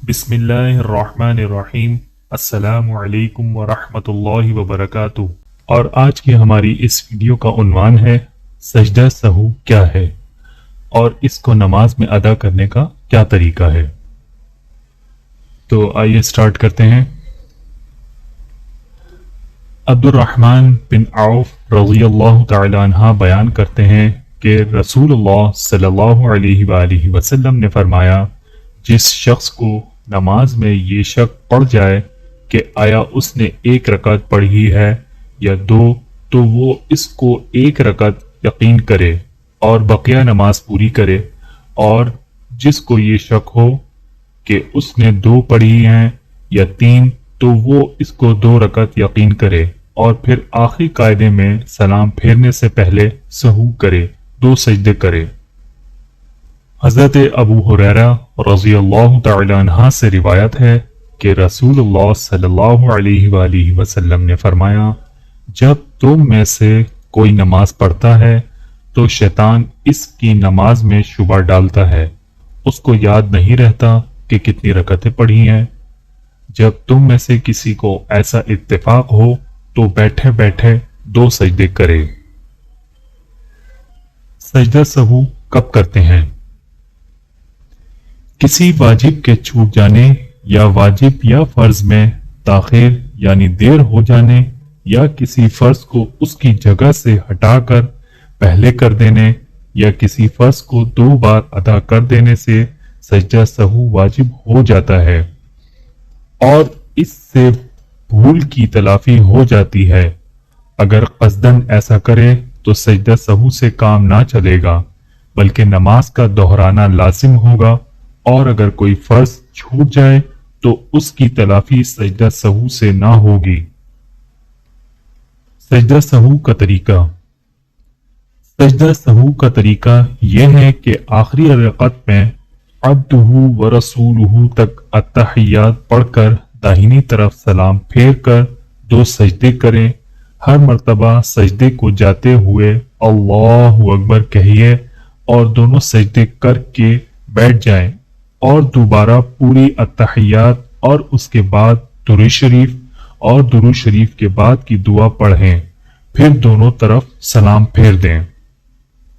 بسم اللہ الرحمن الرحیم۔ السلام علیکم ورحمۃ اللہ وبرکاتہ۔ اور آج کی ہماری اس ویڈیو کا عنوان ہے سجدہ سہو کیا ہے اور اس کو نماز میں ادا کرنے کا کیا طریقہ ہے۔ تو آئیے سٹارٹ کرتے ہیں۔ عبد الرحمن بن عوف رضی اللہ تعالی عنہ بیان کرتے ہیں کہ رسول اللہ صلی اللہ علیہ وآلہ وسلم نے فرمایا، جس شخص کو نماز میں یہ شک پڑ جائے کہ آیا اس نے ایک رکعت پڑھی ہے یا دو، تو وہ اس کو ایک رکعت یقین کرے اور بقیہ نماز پوری کرے، اور جس کو یہ شک ہو کہ اس نے دو پڑھی ہیں یا تین، تو وہ اس کو دو رکعت یقین کرے اور پھر آخری قاعدے میں سلام پھیرنے سے پہلے سہو کرے، دو سجدے کرے۔ حضرت ابو ہریرہ رضی اللہ تعالی عنہ سے روایت ہے کہ رسول اللہ صلی اللہ علیہ وآلہ وسلم نے فرمایا، جب تم میں سے کوئی نماز پڑھتا ہے تو شیطان اس کی نماز میں شبہ ڈالتا ہے، اس کو یاد نہیں رہتا کہ کتنی رکعتیں پڑھی ہیں۔ جب تم میں سے کسی کو ایسا اتفاق ہو تو بیٹھے بیٹھے دو سجدے کرے۔ سجدہ سہو کب کرتے ہیں؟ کسی واجب کے چھوٹ جانے یا واجب یا فرض میں تاخیر یعنی دیر ہو جانے، یا کسی فرض کو اس کی جگہ سے ہٹا کر پہلے کر دینے، یا کسی فرض کو دو بار ادا کر دینے سے سجدہ سہو واجب ہو جاتا ہے اور اس سے بھول کی تلافی ہو جاتی ہے۔ اگر قصدن ایسا کرے تو سجدہ سہو سے کام نہ چلے گا بلکہ نماز کا دہرانا لازم ہوگا، اور اگر کوئی فرض چھوٹ جائے تو اس کی تلافی سجدہ سہو سے نہ ہوگی۔ سجدہ سہو کا طریقہ۔ سجدہ سہو کا طریقہ یہ ہے کہ آخری رکعت میں عبدہ و رسولہ تک التحیات پڑھ کر داہنی طرف سلام پھیر کر دو سجدے کریں۔ ہر مرتبہ سجدے کو جاتے ہوئے اللہ اکبر کہیے اور دونوں سجدے کر کے بیٹھ جائیں، اور دوبارہ پوری التحیات اور اس کے بعد درود شریف اور درود شریف کے بعد کی دعا پڑھیں، پھر دونوں طرف سلام پھیر دیں۔